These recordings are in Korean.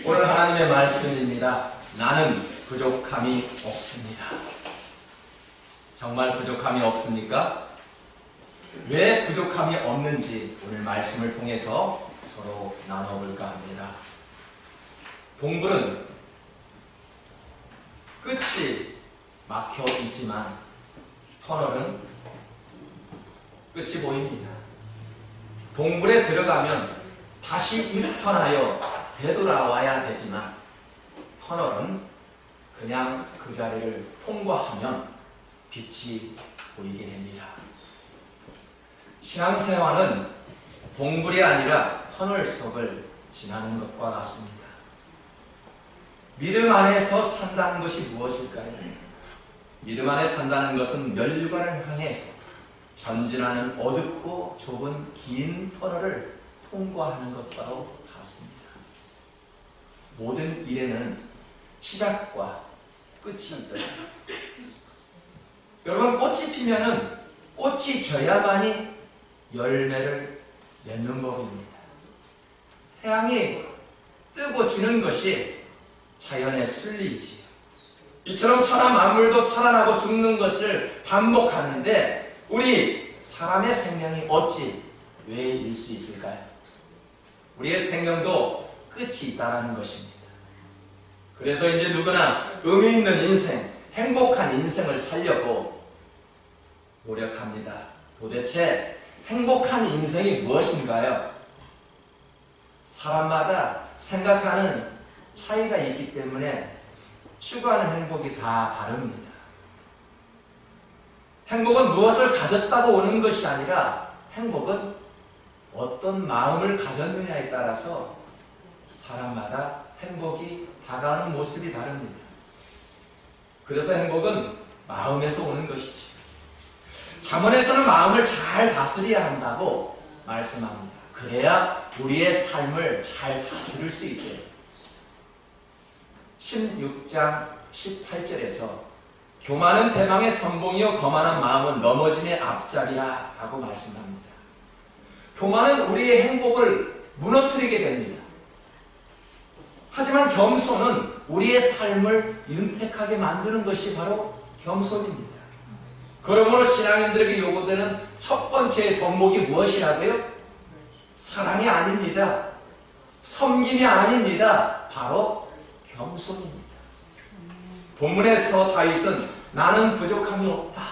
오늘 하나님의 말씀입니다. 나는 부족함이 없습니다. 정말 부족함이 없습니까? 왜 부족함이 없는지 오늘 말씀을 통해서 서로 나눠볼까 합니다. 동굴은 끝이 막혀 있지만 터널은 끝이 보입니다. 동굴에 들어가면 다시 1턴하여 되돌아와야 되지만 터널은 그냥 그 자리를 통과하면 빛이 보이게 됩니다. 신앙생활은 동굴이 아니라 터널 속을 지나는 것과 같습니다. 믿음 안에서 산다는 것이 무엇일까요? 믿음 안에 산다는 것은 멸관을 향해서 전진하는 어둡고 좁은 긴 터널을 통과하는 것과도 같습니다. 모든 일에는 시작과 끝이 있더라. 여러분, 꽃이 피면은 꽃이 져야만이 열매를 맺는 법입니다. 태양이 뜨고 지는 것이 자연의 순리이지요. 이처럼 천하 만물도 살아나고 죽는 것을 반복하는데 우리 사람의 생명이 어찌 왜일 수 있을까요? 우리의 생명도 끝이 있다는 것입니다. 그래서 이제 누구나 의미 있는 인생, 행복한 인생을 살려고 노력합니다. 도대체 행복한 인생이 무엇인가요? 사람마다 생각하는 차이가 있기 때문에 추구하는 행복이 다 다릅니다. 행복은 무엇을 가졌다고 오는 것이 아니라 행복은 어떤 마음을 가졌느냐에 따라서 사람마다 행복이 다가오는 모습이 다릅니다. 그래서 행복은 마음에서 오는 것이죠. 잠언에서는 마음을 잘 다스려야 한다고 말씀합니다. 그래야 우리의 삶을 잘 다스릴 수 있대요. 16장 18절에서 교만은 패망의 선봉이요 거만한 마음은 넘어짐의 앞잡이라 라고 말씀합니다. 교만은 우리의 행복을 무너뜨리게 됩니다. 하지만 겸손은 우리의 삶을 윤택하게 만드는 것이 바로 겸손입니다. 그러므로 신앙인들에게 요구되는 첫 번째 덕목이 무엇이라고요? 사랑이 아닙니다. 섬김이 아닙니다. 바로 겸손입니다. 본문에서 다윗은 나는 부족함이 없다.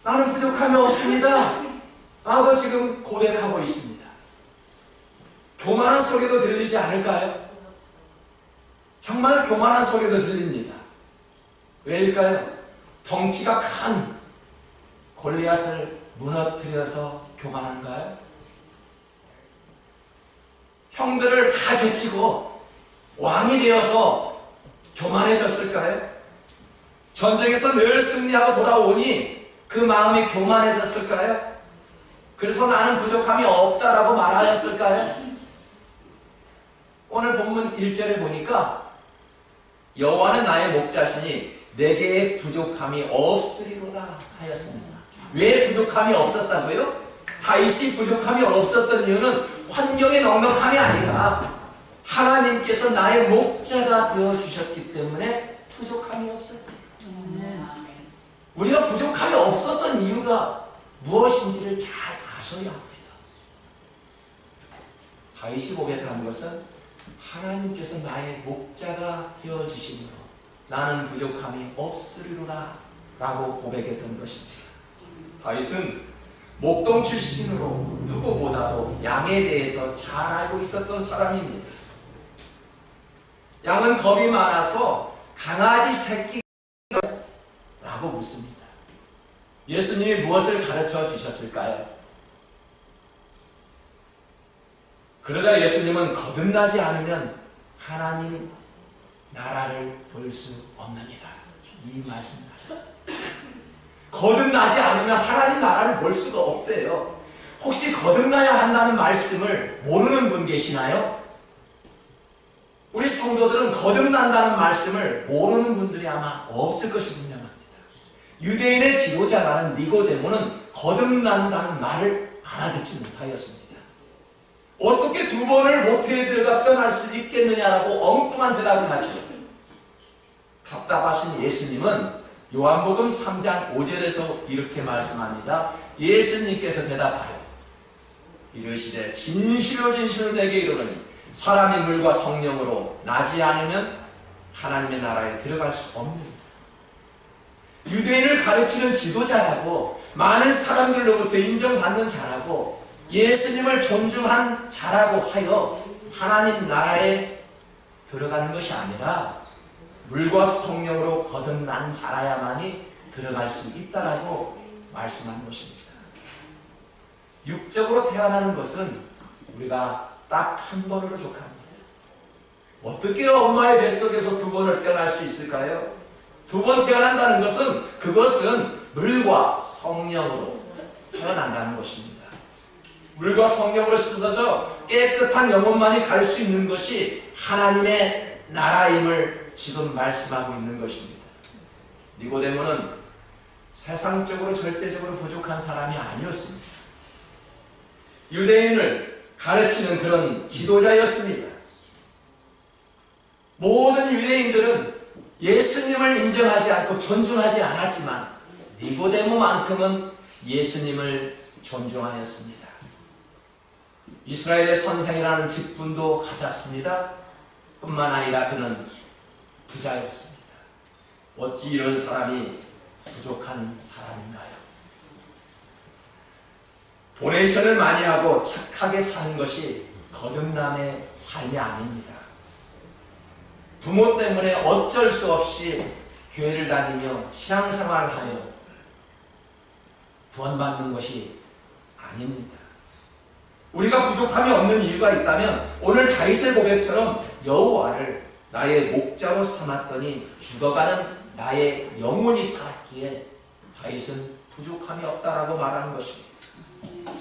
나는 부족함이 없습니다. 라고 지금 고백하고 있습니다. 교만한 소리도 들리지 않을까요? 정말 교만한 소리도 들립니다. 왜일까요? 덩치가 큰 골리앗을 무너뜨려서 교만한가요? 형들을 다 제치고 왕이 되어서 교만해졌을까요? 전쟁에서 늘 승리하고 돌아오니 그 마음이 교만해졌을까요? 그래서 나는 부족함이 없다라고 말하였을까요? 오늘 본문 1절에 보니까 여호와는 나의 목자시니 내게 부족함이 없으리로다 하였습니다. 왜 부족함이 없었다고요? 다윗이 부족함이 없었던 이유는 환경의 넉넉함이 아니라 하나님께서 나의 목자가 되어주셨기 때문에 부족함이 없었다. 우리가 부족함이 없었던 이유가 무엇인지를 잘 아셔야 합니다. 다윗이 고백한 것은 하나님께서 나의 목자가 되어주심으로 나는 부족함이 없으리로라 라고 고백했던 것입니다. 다윗은 목동 출신으로 누구보다도 양에 대해서 잘 알고 있었던 사람입니다. 양은 겁이 많아서 강아지 새끼라고 묻습니다. 예수님이 무엇을 가르쳐 주셨을까요? 그러자 예수님은 거듭나지 않으면 하나님 나라를 볼 수 없느니라 이 말씀하셨어요. 거듭나지 않으면 하나님 나라를 볼 수가 없대요. 혹시 거듭나야 한다는 말씀을 모르는 분 계시나요? 우리 성도들은 거듭난다는 말씀을 모르는 분들이 아마 없을 것이 분명합니다. 유대인의 지도자라는 니고데모는 거듭난다는 말을 알아듣지 못하였습니다. 어떻게 두 번을 모태에 들어갔다 태어날 수 있겠느냐라고 엉뚱한 대답을 하죠. 답답하신 예수님은 요한복음 3장 5절에서 이렇게 말씀합니다. 예수님께서 대답하여 이르시되 진실로 진실로 내게 이르노니 사람이 물과 성령으로 나지 않으면 하나님의 나라에 들어갈 수 없느니라. 유대인을 가르치는 지도자라고 많은 사람들로부터 인정받는 자라고 예수님을 존중한 자라고 하여 하나님 나라에 들어가는 것이 아니라 물과 성령으로 거듭난 자라야만이 들어갈 수 있다라고 말씀한 것입니다. 육적으로 태어나는 것은 우리가 딱 한 번으로 족합니다. 어떻게 엄마의 뱃속에서 두 번을 태어날 수 있을까요? 두 번 태어난다는 것은 그것은 물과 성령으로 태어난다는 것입니다. 물과 성령으로 씻어져 깨끗한 영혼만이 갈 수 있는 것이 하나님의 나라임을 지금 말씀하고 있는 것입니다. 니고데모는 세상적으로 절대적으로 부족한 사람이 아니었습니다. 유대인을 가르치는 그런 지도자였습니다. 모든 유대인들은 예수님을 인정하지 않고 존중하지 않았지만 니고데모만큼은 예수님을 존중하였습니다. 이스라엘의 선생이라는 직분도 가졌습니다. 뿐만 아니라 그는 부자였습니다. 어찌 이런 사람이 부족한 사람인가요? 도네이션을 많이 하고 착하게 사는 것이 거듭남의 삶이 아닙니다. 부모 때문에 어쩔 수 없이 교회를 다니며 신앙생활을 하며 구원받는 것이 아닙니다. 우리가 부족함이 없는 이유가 있다면 오늘 다윗의 고백처럼 여호와를 나의 목자로 삼았더니 죽어가는 나의 영혼이 살았기에 다윗은 부족함이 없다라고 말하는 것입니다.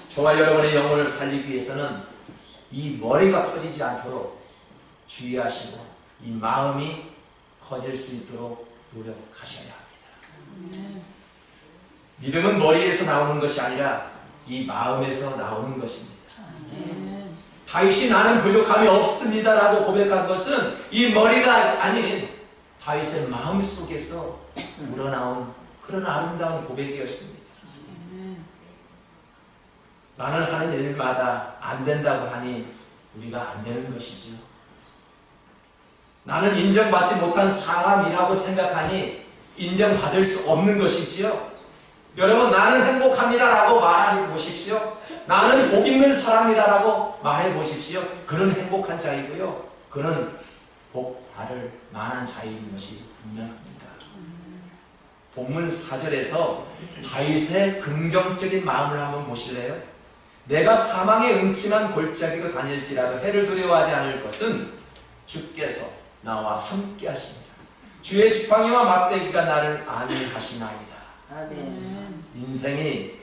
저와 여러분의 영혼을 살리기 위해서는 이 머리가 커지지 않도록 주의하시고 이 마음이 커질 수 있도록 노력하셔야 합니다. 믿음은 머리에서 나오는 것이 아니라 이 마음에서 나오는 것입니다. 다윗이 나는 부족함이 없습니다라고 고백한 것은 이 머리가 아닌 다윗의 마음 속에서 우러나온 그런 아름다운 고백이었습니다. 나는 하는 일마다 안 된다고 하니 우리가 안 되는 것이지요. 나는 인정받지 못한 사람이라고 생각하니 인정받을 수 없는 것이지요. 여러분, 나는 행복합니다라고 말해 보십시오. 나는 복 있는 사람이다라고 말해 보십시오. 그는 행복한 자이고요. 그는 복 받을 만한 자인 것이 분명합니다. 본문 4절에서 다윗의 긍정적인 마음을 한번 보실래요? 내가 사망의 음침한 골짜기로 다닐지라도 해를 두려워하지 않을 것은 주께서 나와 함께 하십니다. 주의 지팡이와 막대기가 나를 안위하시나이다. 아멘. 인생이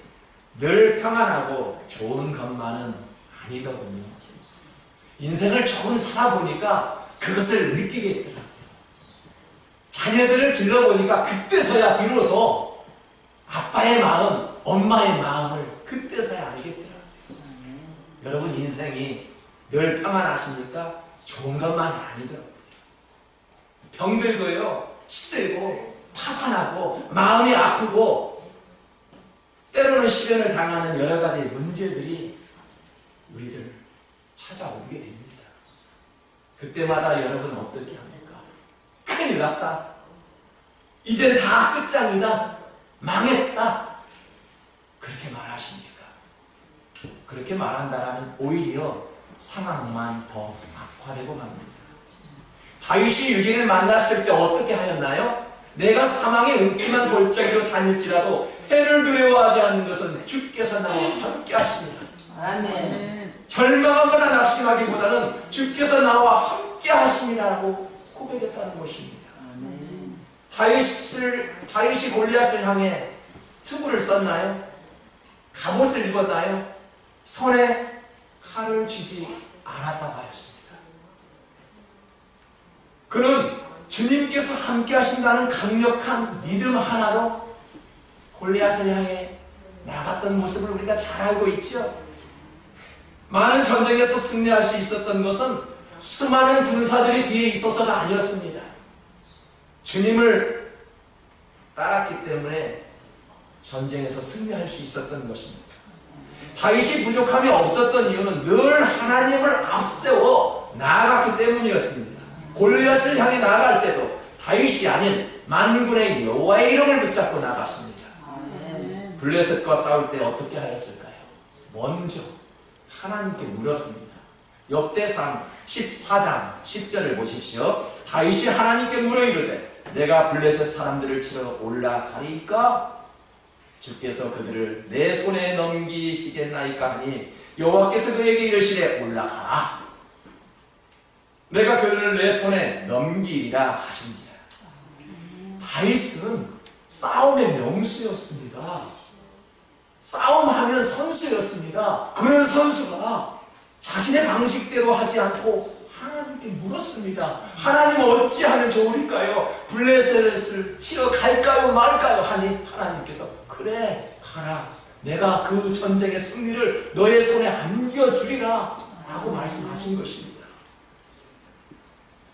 늘 평안하고 좋은 것만은 아니거든요. 인생을 조금 살아보니까 그것을 느끼겠더라고요. 자녀들을 길러보니까 그때서야 비로소 아빠의 마음, 엄마의 마음을 그때서야 알겠더라고요. 여러분, 인생이 늘 평안하십니까? 좋은 것만 아니더라고요. 병들고요, 시들고, 파산하고, 마음이 아프고, 때로는 시련을 당하는 여러 가지 문제들이 우리를 찾아오게 됩니다. 그때마다 여러분은 어떻게 합니까? 큰일 났다. 이젠 다 끝장이다. 망했다. 그렇게 말하십니까? 그렇게 말한다면 오히려 상황만 더 악화되고 맙니다. 다윗이 유대인을 만났을 때 어떻게 하였나요? 내가 사망의 음침한 골짜기로 다닐지라도 해를 두려워하지 않는 것은 주께서 나와 함께 하십니다. 아멘. 절망하거나 낙심하기보다는 주께서 나와 함께 하십니다라고 고백했다는 것입니다. 아멘. 다윗이 골리앗을 향해 투구를 썼나요? 갑옷을 입었나요? 손에 칼을 쥐지 않았다고 하였습니다. 그는 주님께서 함께 하신다는 강력한 믿음 하나로 골리앗을 향해 나갔던 모습을 우리가 잘 알고 있죠. 많은 전쟁에서 승리할 수 있었던 것은 수많은 군사들이 뒤에 있어서가 아니었습니다. 주님을 따랐기 때문에 전쟁에서 승리할 수 있었던 것입니다. 다윗이 부족함이 없었던 이유는 늘 하나님을 앞세워 나아갔기 때문이었습니다. 골리앗을 향해 나아갈 때도 다윗이 아닌 만군의 여호와의 이름을 붙잡고 나갔습니다. 블레셋과 싸울 때 어떻게 하였을까요? 먼저 하나님께 물었습니다. 역대상 14장 10절을 보십시오. 다윗이 하나님께 물어 이르되 내가 블레셋 사람들을 치러 올라가리까? 주께서 그들을 내 손에 넘기시겠나이까 하니 여호와께서 그에게 이르시되 올라가라. 내가 그들을 내 손에 넘기리라 하신지라. 다윗은 싸움의 명수였습니다. 싸움하면 선수였습니다. 그런 선수가 자신의 방식대로 하지 않고 하나님께 물었습니다. 하나님 어찌하면 좋으리까요? 블레셋을 치러 갈까요 말까요? 하니 하나님께서 그래 가라. 내가 그 전쟁의 승리를 너의 손에 안겨주리라 라고 말씀하신 것입니다.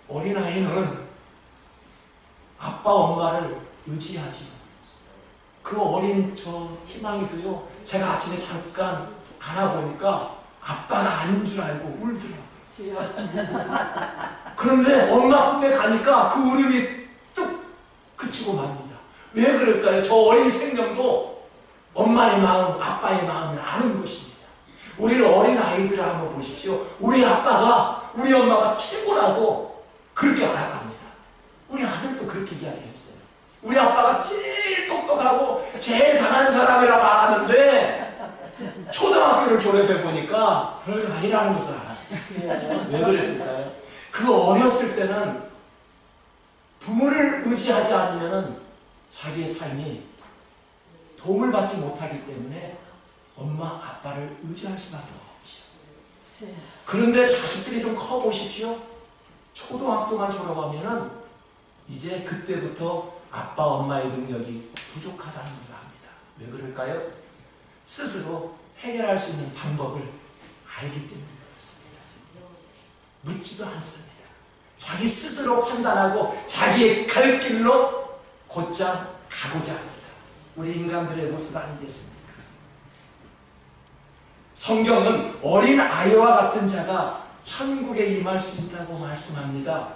어린아이는 아빠 엄마를 의지하지. 그 어린 저 희망이도요, 제가 아침에 잠깐 안아보니까 아빠가 아닌 줄 알고 울더라고요. 그런데 엄마 품에 가니까 그 울음이 뚝 그치고 맙니다. 왜 그럴까요? 저 어린 생명도 엄마의 마음, 아빠의 마음을 아는 것입니다. 우리는 어린 아이들을 한번 보십시오. 우리 아빠가, 우리 엄마가 최고라고 그렇게 알아갑니다. 우리 아들도 그렇게 이야기했어요. 우리 아빠가 제일 똑똑하고 제일 강한 사람이라 말하는데 초등학교를 졸업해 보니까 별거 아니라는 것을 알았어요. 왜 그랬을까요? 그 어렸을 때는 부모를 의지하지 않으면 자기의 삶이 도움을 받지 못하기 때문에 엄마, 아빠를 의지할 수밖에 없죠. 그런데 자식들이 좀 커보십시오. 초등학교만 졸업하면은 이제 그때부터 아빠, 엄마의 능력이 부족하다는 걸 압니다. 왜 그럴까요? 스스로 해결할 수 있는 방법을 알기 때문에 그렇습니다. 묻지도 않습니다. 자기 스스로 판단하고 자기의 갈 길로 곧장 가고자 합니다. 우리 인간들의 모습 아니겠습니까? 성경은 어린 아이와 같은 자가 천국에 임할 수 있다고 말씀합니다.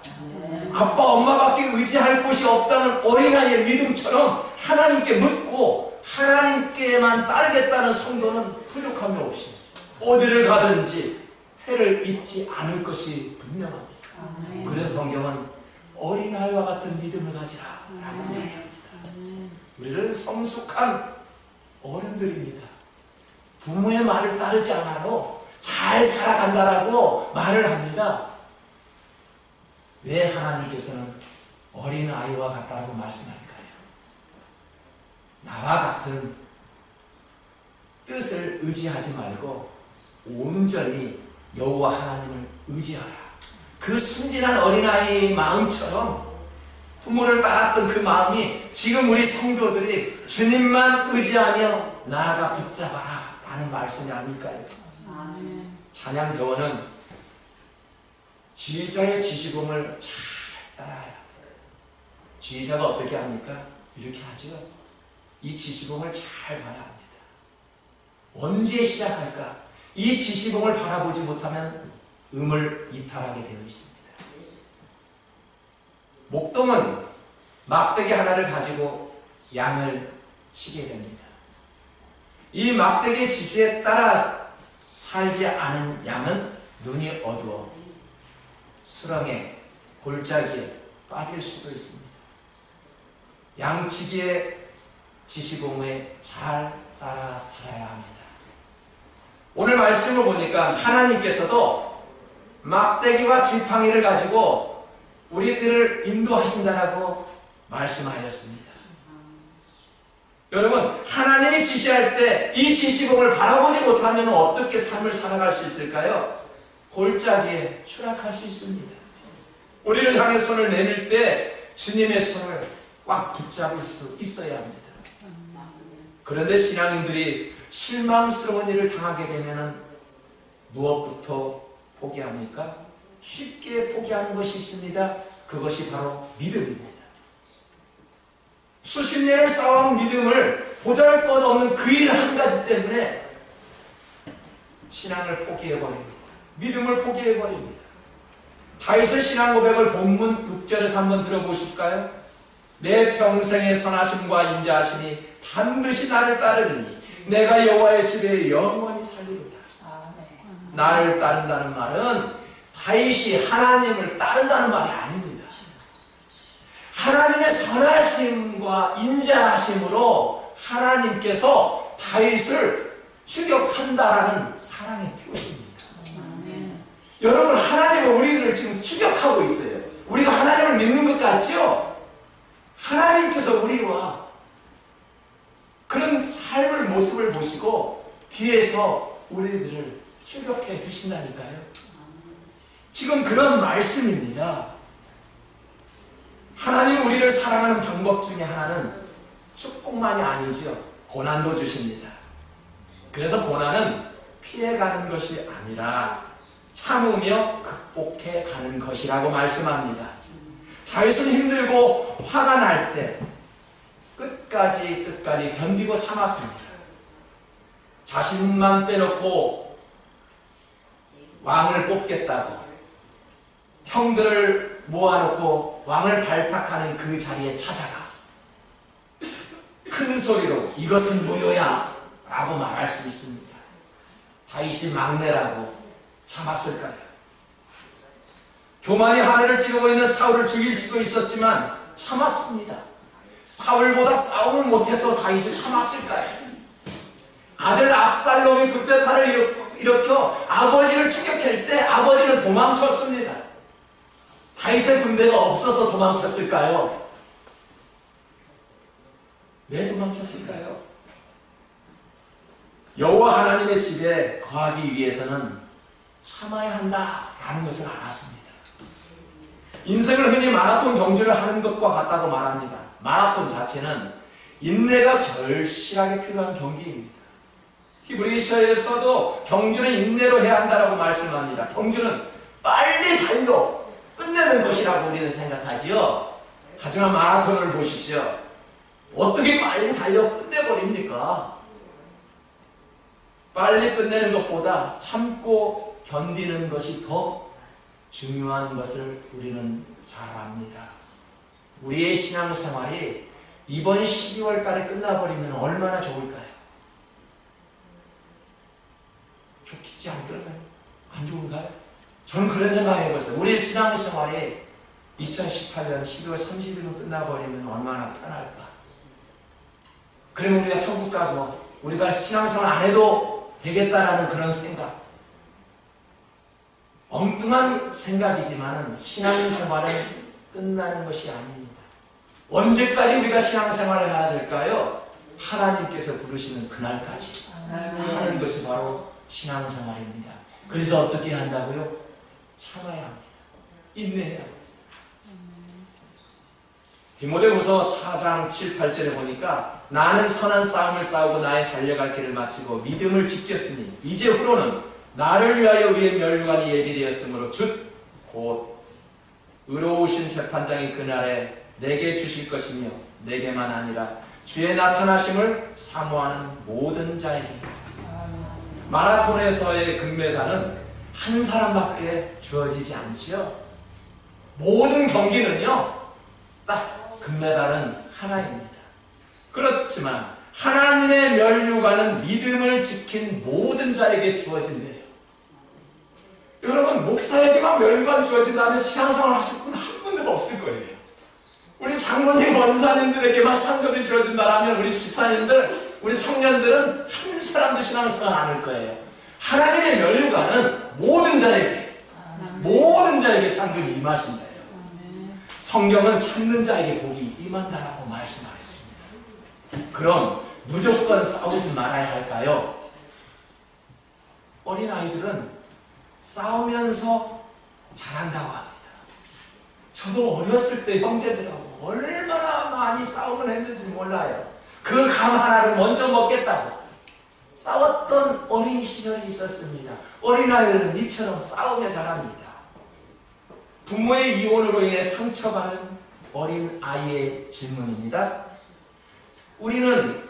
아빠, 엄마밖에 의지할 곳이 없다는 어린아이의 믿음처럼 하나님께 묻고 하나님께만 따르겠다는 성도는 부족함이 없이 어디를 가든지 해를 입지 않을 것이 분명합니다. 그래서 성경은 어린아이와 같은 믿음을 가지라 라고 이야기합니다. 우리는 성숙한 어른들입니다. 부모의 말을 따르지 않아도 잘 살아간다라고 말을 합니다. 왜 하나님께서는 어린아이와 같다고 말씀할까요? 나와 같은 뜻을 의지하지 말고 온전히 여호와 하나님을 의지하라. 그 순진한 어린아이의 마음처럼 부모를 따랐던 그 마음이 지금 우리 성도들이 주님만 의지하며 나아가 붙잡아라 라는 말씀이 아닐까요? 찬양 교원은 지휘자의 지시봉을 잘 따라야 합니다. 지휘자가 어떻게 합니까? 이렇게 하죠. 이 지시봉을 잘 봐야 합니다. 언제 시작할까? 이 지시봉을 바라보지 못하면 음을 이탈하게 되어 있습니다. 목동은 막대기 하나를 가지고 양을 치게 됩니다. 이 막대기의 지시에 따라 살지 않은 양은 눈이 어두워 수렁에, 골짜기에 빠질 수도 있습니다. 양치기의 지시봉에 잘 따라 살아야 합니다. 오늘 말씀을 보니까 하나님께서도 막대기와 지팡이를 가지고 우리들을 인도하신다라고 말씀하셨습니다. 여러분, 하나님이 지시할 때 이 지시봉을 바라보지 못하면 어떻게 삶을 살아갈 수 있을까요? 골짜기에 추락할 수 있습니다. 우리를 향해 손을 내밀 때 주님의 손을 꽉 붙잡을 수 있어야 합니다. 그런데 신앙인들이 실망스러운 일을 당하게 되면 무엇부터 포기합니까? 쉽게 포기하는 것이 있습니다. 그것이 바로 믿음입니다. 수십 년을 쌓아온 믿음을 보잘것없는 그 일 한 가지 때문에 신앙을 포기해버립니다. 믿음을 포기해버립니다. 다윗의 신앙 고백을 본문 6절에서 한번 들어보실까요? 내 평생의 선하심과 인자하심이 반드시 나를 따르리니 내가 여호와의 집에 영원히 살리로다. 나를 따른다는 말은 다윗이 하나님을 따른다는 말이 아닙니다. 하나님의 선하심과 인자하심으로 하나님께서 다윗을 추격한다라는 사랑의 표시입니다. 여러분, 하나님은 우리를 지금 추격하고 있어요. 우리가 하나님을 믿는 것 같죠? 하나님께서 우리와 그런 삶을 모습을 보시고 뒤에서 우리들을 추격해 주신다니까요. 지금 그런 말씀입니다. 하나님 우리를 사랑하는 방법 중에 하나는 축복만이 아니죠. 고난도 주십니다. 그래서 고난은 피해가는 것이 아니라 참으며 극복해 가는 것이라고 말씀합니다. 다윗은 힘들고 화가 날 때 끝까지 견디고 참았습니다. 자신만 빼놓고 왕을 뽑겠다고 형들을 모아놓고 왕을 발탁하는 그 자리에 찾아가 큰 소리로 이것은 무효야 라고 말할 수 있습니다. 다윗이 막내라고 참았을까요? 교만이 하늘을 찌르고 있는 사울을 죽일 수도 있었지만 참았습니다. 사울보다 싸움을 못해서 다윗을 참았을까요? 아들 압살롬이 쿠데타를 일으켜 아버지를 추격할 때 아버지는 도망쳤습니다. 다윗의 군대가 없어서 도망쳤을까요? 왜 도망쳤을까요? 여호와 하나님의 집에 거하기 위해서는 참아야 한다라는 것을 알았습니다. 인생을 흔히 마라톤 경주를 하는 것과 같다고 말합니다. 마라톤 자체는 인내가 절실하게 필요한 경기입니다. 히브리서에서도 경주는 인내로 해야 한다고 말씀합니다. 경주는 빨리 달려 끝내는 것이라고 우리는 생각하지요. 하지만 마라톤을 보십시오. 어떻게 빨리 달려 끝내버립니까? 빨리 끝내는 것보다 참고 견디는 것이 더 중요한 것을 우리는 잘 압니다. 우리의 신앙생활이 이번 12월 달에 끝나버리면 얼마나 좋을까요? 좋지 않을까요? 안 좋은가요? 저는 그런 생각해봤어요. 우리의 신앙생활이 2018년 12월 30일로 끝나버리면 얼마나 편할까? 그러면 우리가 천국 가고 우리가 신앙생활 안 해도 되겠다라는 그런 생각. 엉뚱한 생각이지만 신앙생활은 끝나는 것이 아닙니다. 언제까지 우리가 신앙생활을 해야 될까요? 하나님께서 부르시는 그날까지 하는 것이 바로 신앙생활입니다. 그래서 어떻게 한다고요? 참아야 합니다. 인내해야 합니다. 디모데후서 4장 7, 8절에 보니까 나는 선한 싸움을 싸우고 나의 달려갈 길을 마치고 믿음을 지켰으니 이제후로는 나를 위하여 위에 면류관이 예비되었으므로 곧 의로우신 재판장이 그날에 내게 주실 것이며 내게만 아니라 주의 나타나심을 사모하는 모든 자에게. 마라톤에서의 금메달은 한 사람밖에 주어지지 않지요. 모든 경기는요, 딱 금메달은 하나입니다. 그렇지만 하나님의 면류관은 믿음을 지킨 모든 자에게 주어진대요. 여러분, 목사에게만 면류관 주어진다면 신앙생활 하실 분 한 분도 없을 거예요. 우리 장로님, 원사님들에게만 상급이 주어진다면 우리 지사님들, 우리 청년들은 한 사람도 신앙생활 안 할 거예요. 하나님의 면류관은 모든 자에게 상급이 임하신다요. 성경은 찾는 자에게 복이 임한다라고 말씀하셨습니다. 그럼 무조건 싸우지 말아야 할까요? 어린아이들은 싸우면서 자란다고 합니다. 저도 어렸을 때 형제들하고 얼마나 많이 싸움을 했는지 몰라요. 그 감 하나를 먼저 먹겠다고 싸웠던 어린 시절이 있었습니다. 어린아이들은 이처럼 싸우며 자랍니다. 부모의 이혼으로 인해 상처받은 어린 아이의 질문입니다. 우리는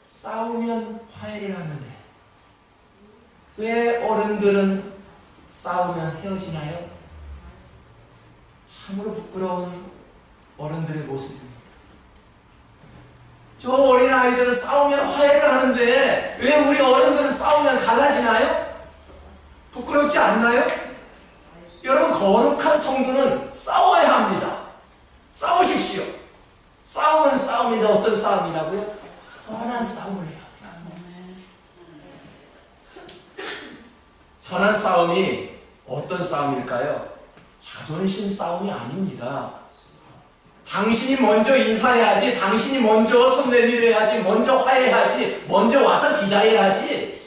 싸우면 화해를 하는데 왜 어른들은 싸우면 헤어지나요? 참으로 부끄러운 어른들의 모습입니다. 저 어린 아이들은 싸우면 화해를 하는데 왜 우리 어른들은 싸우면 갈라지나요? 부끄럽지 않나요? 여러분, 거룩한 성도는 싸워야 합니다. 싸우십시오. 싸움은 싸움인데 어떤 싸움이라고요? 선한 싸움을 해야 합니다. 선한 싸움이 어떤 싸움일까요? 자존심 싸움이 아닙니다. 당신이 먼저 인사해야지, 당신이 먼저 손 내밀어야지, 먼저 화해해야지, 먼저 와서 기다려야지.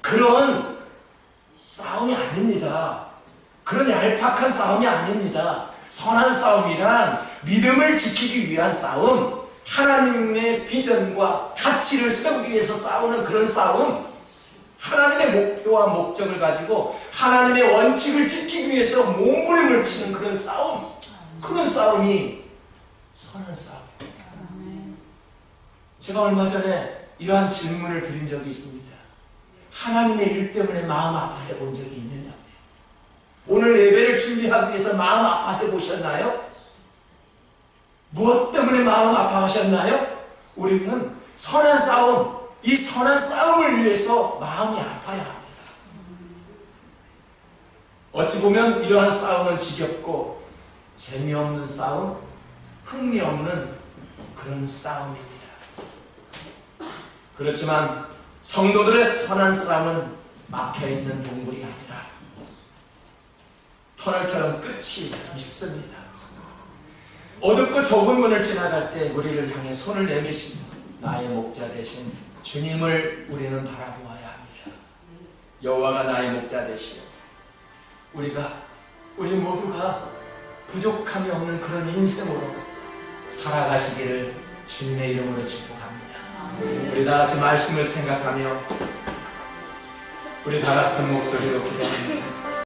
그런 싸움이 아닙니다. 그런 얄팍한 싸움이 아닙니다. 선한 싸움이란 믿음을 지키기 위한 싸움, 하나님의 비전과 가치를 세우기 위해서 싸우는 그런 싸움, 하나님의 목표와 목적을 가지고 하나님의 원칙을 지키기 위해서 몸부림을 치는 그런 싸움, 그런 싸움이 선한 싸움입니다. 제가 얼마 전에 이러한 질문을 드린 적이 있습니다. 하나님의 일 때문에 마음 아파해 본 적이 있느냐? 오늘 예배를 준비하기 위해서 마음 아파해 보셨나요? 무엇 때문에 마음 아파하셨나요? 우리는 선한 싸움, 이 선한 싸움을 위해서 마음이 아파야 합니다. 어찌 보면 이러한 싸움은 지겹고 재미없는 싸움, 흥미없는 그런 싸움입니다. 그렇지만 성도들의 선한 싸움은 막혀있는 동굴이 아니라 터널처럼 끝이 있습니다. 어둡고 좁은 문을 지나갈 때 우리를 향해 손을 내미신 나의 목자 되신 주님을 우리는 바라보아야 합니다. 여호와가 나의 목자 되시오. 우리 모두가 부족함이 없는 그런 인생으로 살아가시기를 주님의 이름으로 축복합니다. 우리 다 같이 말씀을 생각하며 우리 다 같은 목소리로 기도합니다.